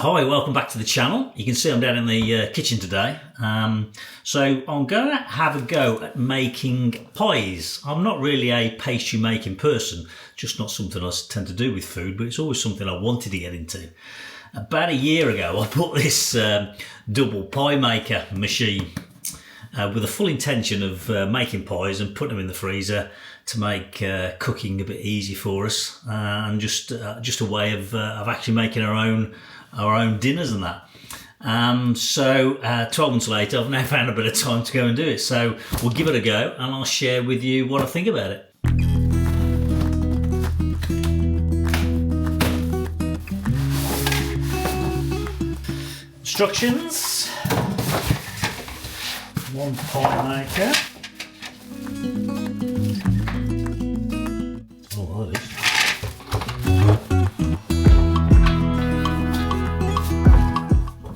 Hi, welcome back to the channel. You can see I'm down in the kitchen today. So I'm going to have a go at making pies. I'm not really a pastry making person, just not something I tend to do with food, but it's always something I wanted to get into. About a year ago, I bought this double pie maker machine with the full intention of making pies and putting them in the freezer to make cooking a bit easy for us, and just a way of actually making our own dinners and that. So 12 months later, I've now found a bit of time to go and do it. So we'll give it a go and I'll share with you what I think about it. Instructions. One pie maker. Oh, that is.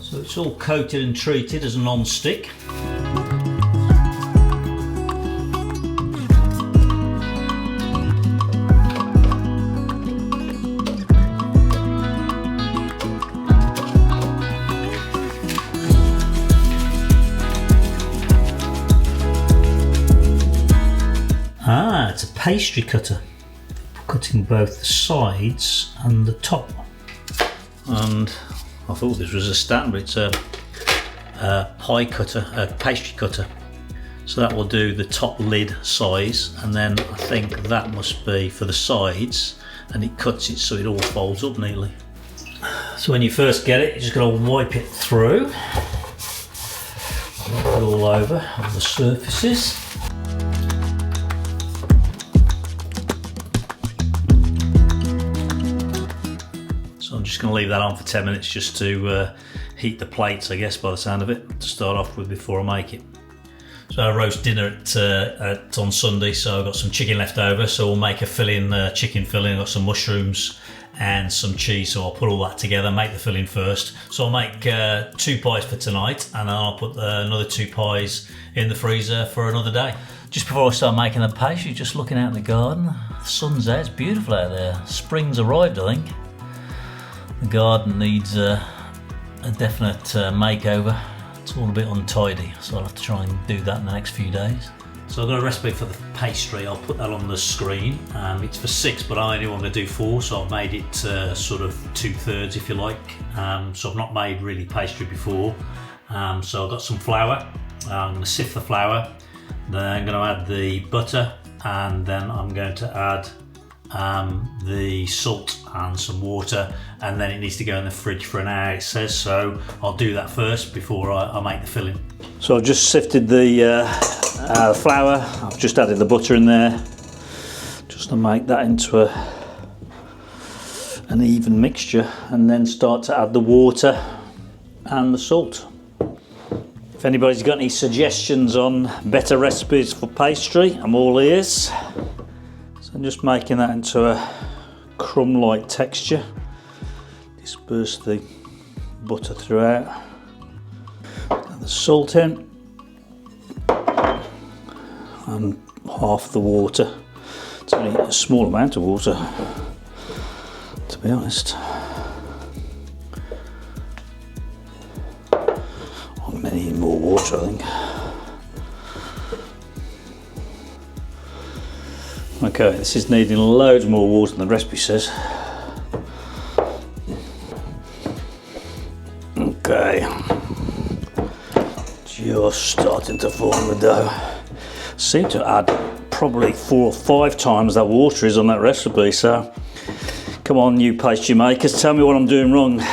So it's all coated and treated as a non-stick. It's a pastry cutter, cutting both the sides and the top. And I thought this was a stand, but it's a pie cutter, a pastry cutter. So that will do the top lid size, and then I think that must be for the sides, and it cuts it so it all folds up neatly. So when you first get it, you're just going to wipe it through, wipe it all over on the surfaces. I'm just going to leave that on for 10 minutes just to heat the plates, I guess, by the sound of it, to start off with before I make it. So I roast dinner on Sunday, so I've got some chicken left over, so we'll make a filling, chicken filling. I've got some mushrooms and some cheese, so I'll put all that together, make the filling first. So I'll make 2 pies for tonight, and then I'll put another 2 pies in the freezer for another day. Just before I start making the pastry, just looking out in the garden, the sun's out, it's beautiful out there. Spring's arrived, I think. The garden needs a definite makeover. It's all a bit untidy, so I'll have to try and do that in the next few days. So I've got a recipe for the pastry. I'll put that on the screen. It's for 6, but I only want to do 4, so I've made it sort of 2/3, if you like. So I've not made really pastry before. So I've got some flour. I'm going to sift the flour. Then I'm going to add the butter, and then I'm going to add the salt and some water, and then it needs to go in the fridge for an hour, it says, so I'll do that first before I make the filling. So I've just sifted the flour, I've just added the butter in there just to make that into an even mixture, and then start to add the water and the salt. If anybody's got any suggestions on better recipes for pastry, I'm all ears. I'm just making that into a crumb-like texture. Disperse the butter throughout. Add the salt in. And half the water. It's only a small amount of water, to be honest. I'm going to need more water, I think. Okay, this is needing loads more water than the recipe says. Okay, just starting to form the dough. Seem to add probably 4 or 5 times that water is on that recipe, so come on you pastry makers, tell me what I'm doing wrong.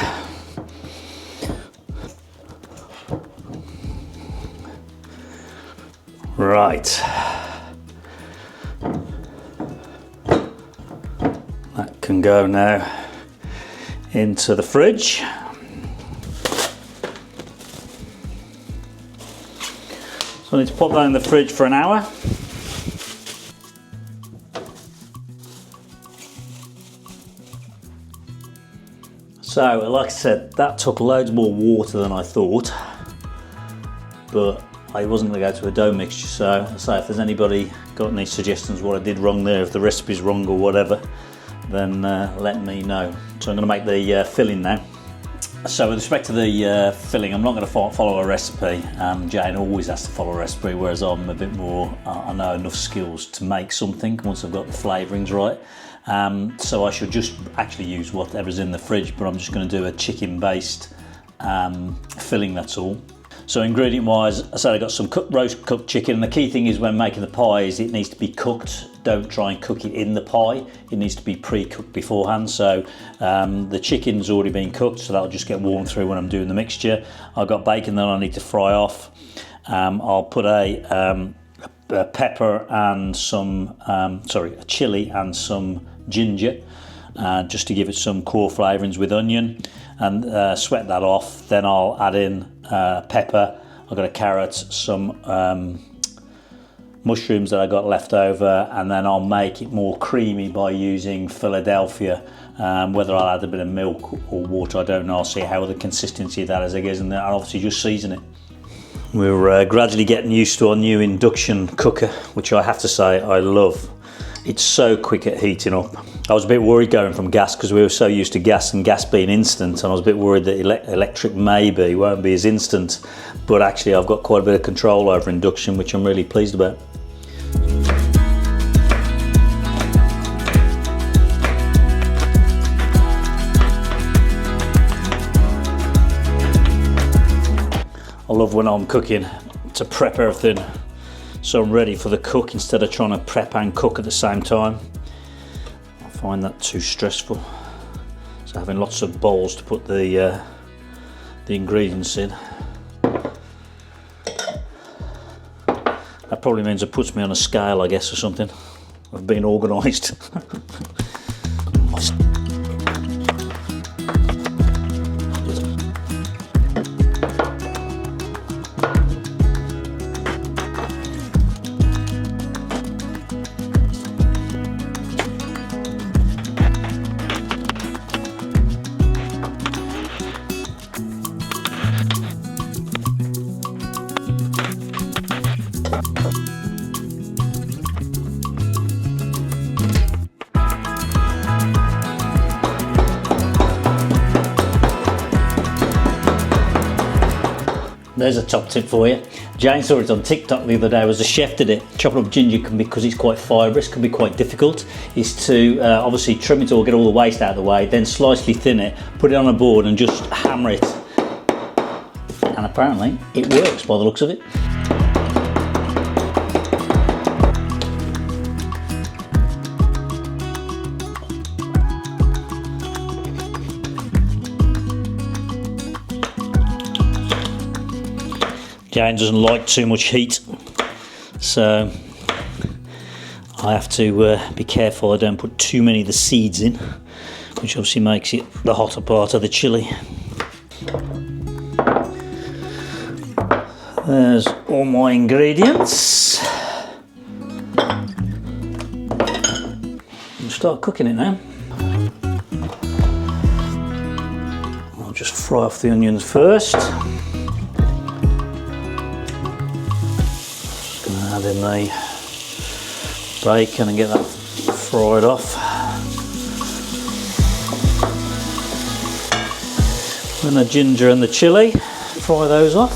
Right. That can go now into the fridge. So I need to pop that in the fridge for an hour. So, like I said, that took loads more water than I thought, but I wasn't going to go to a dough mixture, so if there's anybody got any suggestions what I did wrong there, if the recipe's wrong or whatever, then let me know. So I'm going to make the filling now. So with respect to the filling, I'm not going to follow a recipe. Jane always has to follow a recipe, whereas I'm a bit more, I know enough skills to make something once I've got the flavourings right. So I should just actually use whatever's in the fridge, but I'm just going to do a chicken based filling, that's all. So ingredient wise, I said I got some roast cooked chicken, and the key thing is when making the pie is it needs to be cooked. Don't try and cook it in the pie, it needs to be pre-cooked beforehand. So the chicken's already been cooked, so that'll just get warmed through when I'm doing the mixture. I've got bacon that I need to fry off. I'll put a pepper and some, a chilli and some ginger, just to give it some core flavourings with onion, and sweat that off. Then I'll add in pepper. I've got a carrot, some mushrooms that I got left over, and then I'll make it more creamy by using Philadelphia. Whether I'll add a bit of milk or water, I don't know. I'll see how the consistency of that is, I guess, and I'll obviously just season it. We're gradually getting used to our new induction cooker, which I have to say I love. It's so quick at heating up. I was a bit worried going from gas because we were so used to gas and gas being instant, and I was a bit worried that electric maybe won't be as instant, but actually I've got quite a bit of control over induction, which I'm really pleased about. I love when I'm cooking to prep everything so I'm ready for the cook instead of trying to prep and cook at the same time. I find that too stressful. So having lots of bowls to put the ingredients in. That probably means it puts me on a scale, I guess, or something. I've been organised. There's a top tip for you. Jane saw it on TikTok the other day. Was a chef did it. Chopping up ginger can, because it's quite fibrous, can be quite difficult. Is to obviously trim it all, get all the waste out of the way, then slightly thin it, put it on a board, and just hammer it. And apparently, it works by the looks of it. Jane doesn't like too much heat, so I have to be careful I don't put too many of the seeds in, which obviously makes it the hotter part of the chilli. There's all my ingredients. I'll start cooking it now. I'll just fry off the onions first. Add in the bacon and get that fried off. Then the ginger and the chilli, fry those off.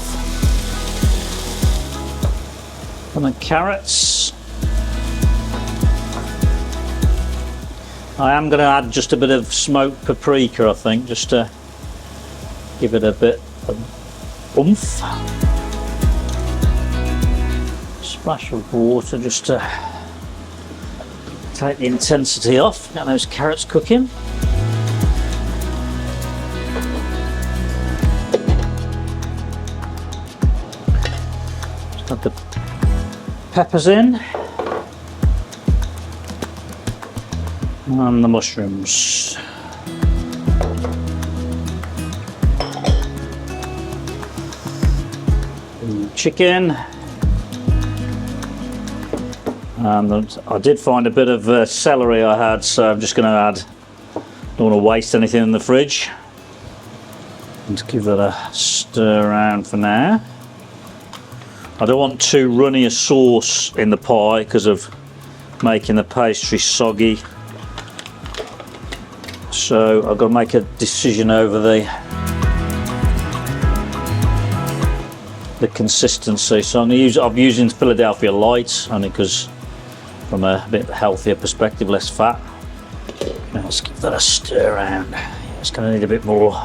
And the carrots. I am going to add just a bit of smoked paprika, I think, just to give it a bit of oomph. Splash of water just to take the intensity off. Get those carrots cooking. Just add the peppers in and the mushrooms. Chicken. And I did find a bit of celery I had, so I'm just going to add, don't want to waste anything in the fridge. And to give it a stir around for now. I don't want too runny a sauce in the pie because of making the pastry soggy. So I've got to make a decision over the the consistency. So I'm using Philadelphia Lights only because from a bit healthier perspective, less fat. Now let's give that a stir around. It's going to need a bit more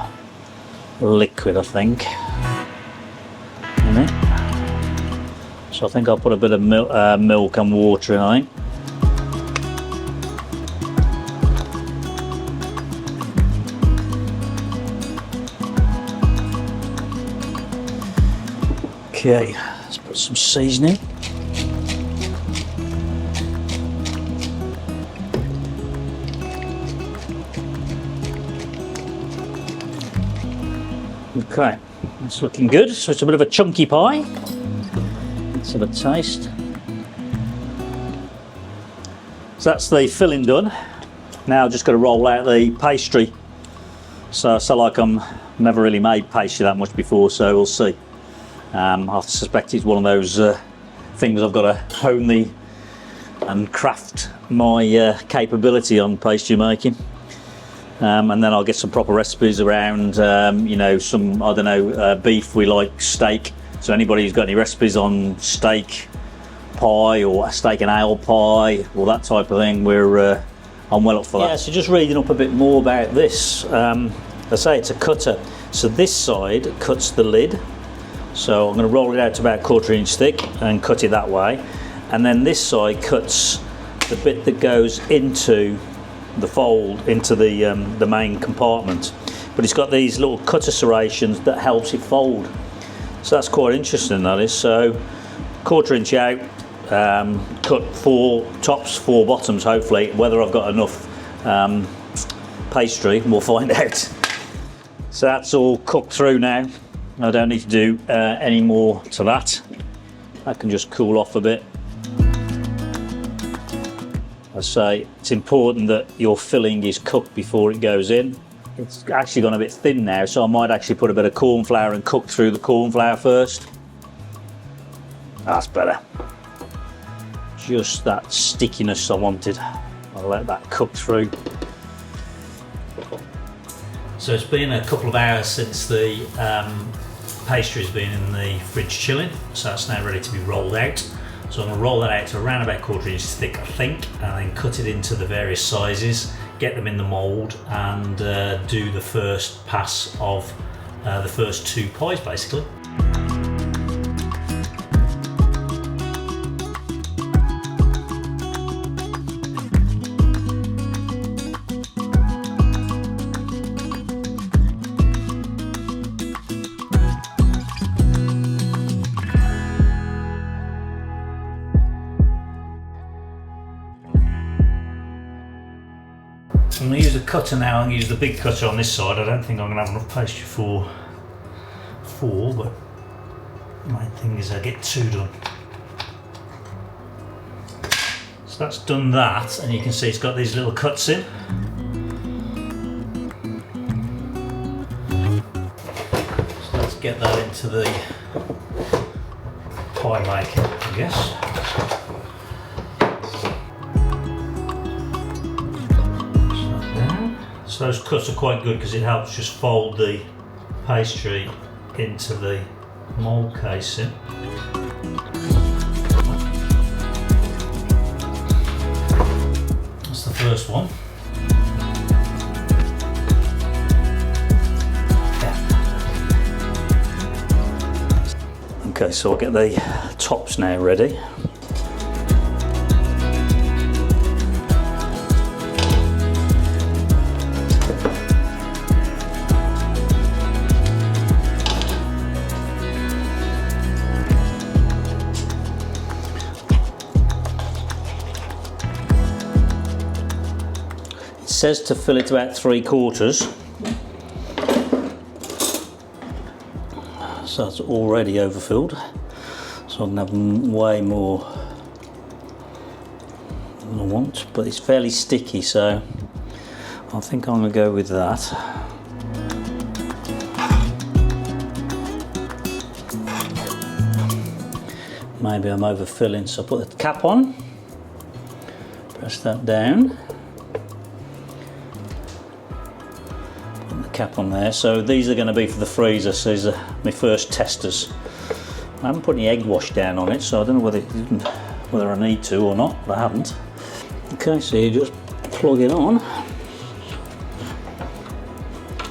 liquid, I think. So I think I'll put a bit of milk and water in, I think. Okay, let's put some seasoning. Okay, it's looking good. So it's a bit of a chunky pie. Let's have a taste. So that's the filling done. Now I've just got to roll out the pastry. So like I'm never really made pastry that much before, so we'll see. I suspect it's one of those things I've got to hone and craft my capability on pastry making. And then I'll get some proper recipes around, you know, some, I don't know, beef. We like steak. So anybody who's got any recipes on steak pie or a steak and ale pie or that type of thing, I'm well up for that. Yeah, so just reading up a bit more about this. I say it's a cutter. So this side cuts the lid. So I'm going to roll it out to about 1/4 inch thick and cut it that way. And then this side cuts the bit that goes into the fold, into the main compartment. But it's got these little cutter serrations that helps it fold. So that's quite interesting, that is. So 1/4 inch out, cut 4 tops, 4 bottoms hopefully. Whether I've got enough pastry, we'll find out. So that's all cooked through now. I don't need to do any more to that. That can just cool off a bit. I say it's important that your filling is cooked before it goes in. It's actually gone a bit thin now, so I might actually put a bit of corn flour and cook through the corn flour first. That's better. Just that stickiness I wanted. I'll let that cook through. So it's been a couple of hours since the pastry's been in the fridge chilling, so it's now ready to be rolled out. So I'm going to roll that out to around about 1/4 inch thick, I think, and then cut it into the various sizes, get them in the mould, and do the first pass of the first 2 pies basically. I'm going to use a cutter now. I'm going to use the big cutter on this side. I don't think I'm going to have enough pastry for 4, but the main thing is I get 2 done. So that's done that, and you can see it's got these little cuts in. So let's get that into the pie maker, I guess. So those cuts are quite good because it helps just fold the pastry into the mould casing. That's the first one. Yeah. Okay, so I'll get the tops now ready. It says to fill it about 3/4, so it's already overfilled, so I can have way more than I want, but it's fairly sticky, so I think I'm going to go with that. Maybe I'm overfilling, so I'll put the cap on, press that down. Cap on there. So these are going to be for the freezer, so these are my first testers. I haven't put any egg wash down on it, so I don't know whether I need to or not, but I haven't. Okay, so you just plug it on,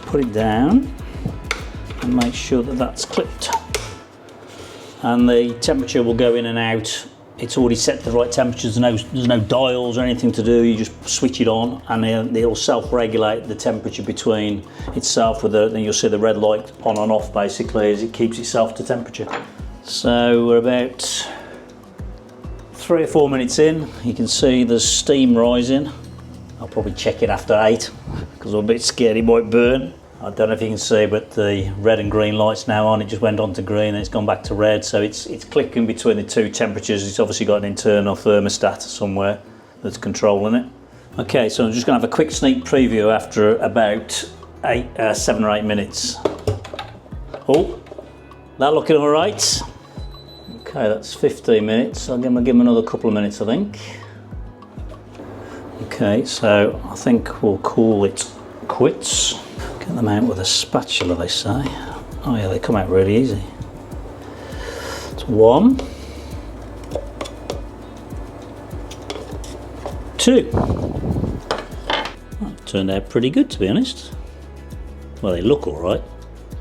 put it down, and make sure that that's clipped. And the temperature will go in and out. It's already set to the right temperature. There's no dials or anything to do. You just switch it on, and it'll self-regulate the temperature between itself. Then you'll see the red light on and off basically as it keeps itself to temperature. So we're about 3 or 4 minutes in. You can see there's steam rising. I'll probably check it after 8 because I'm a bit scared it might burn. I don't know if you can see, but the red and green light's now on. It just went on to green and it's gone back to red, so it's clicking between the two temperatures. It's obviously got an internal thermostat somewhere that's controlling it. Okay, so I'm just going to have a quick sneak preview after about 7 or 8 minutes. Oh, that looking all right? Okay, that's 15 minutes. I'll give them another couple of minutes, I think. Okay, so I think we'll call it quits. Get them out with a spatula, they say. Oh yeah, they come out really easy. It's 1, 2. That turned out pretty good, to be honest. Well, they look all right.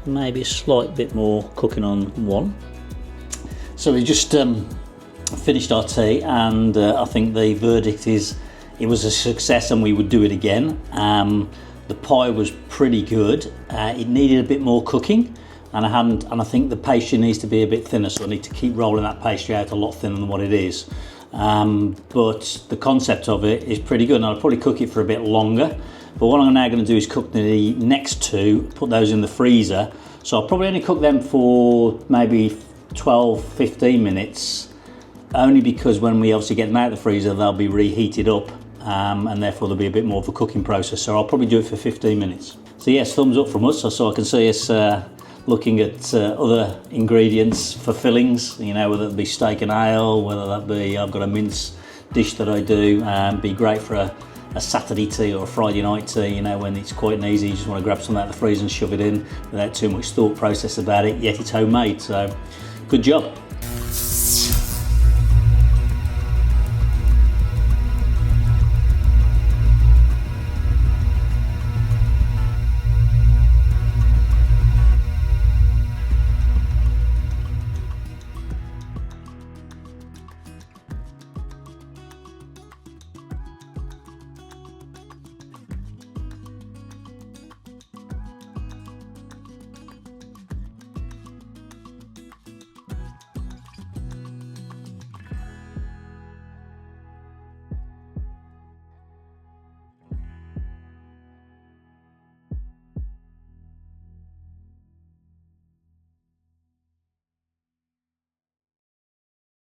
Maybe a slight bit more cooking on 1. So we just finished our tea, and I think the verdict is it was a success and we would do it again. The pie was pretty good. It needed a bit more cooking, and I think the pastry needs to be a bit thinner, so I need to keep rolling that pastry out a lot thinner than what it is. But the concept of it is pretty good, and I'll probably cook it for a bit longer. But what I'm now going to do is cook the next 2, put those in the freezer. So I'll probably only cook them for maybe 12-15 minutes, only because when we obviously get them out of the freezer, they'll be reheated up. And therefore there'll be a bit more of a cooking process, so I'll probably do it for 15 minutes. So yes, thumbs up from us, so I can see us looking at other ingredients for fillings, you know, whether it be steak and ale, whether that be, I've got a mince dish that I do, be great for a Saturday tea or a Friday night tea, you know, when it's quite an easy, you just want to grab something out of the freezer and shove it in without too much thought process about it, yet it's homemade, so good job.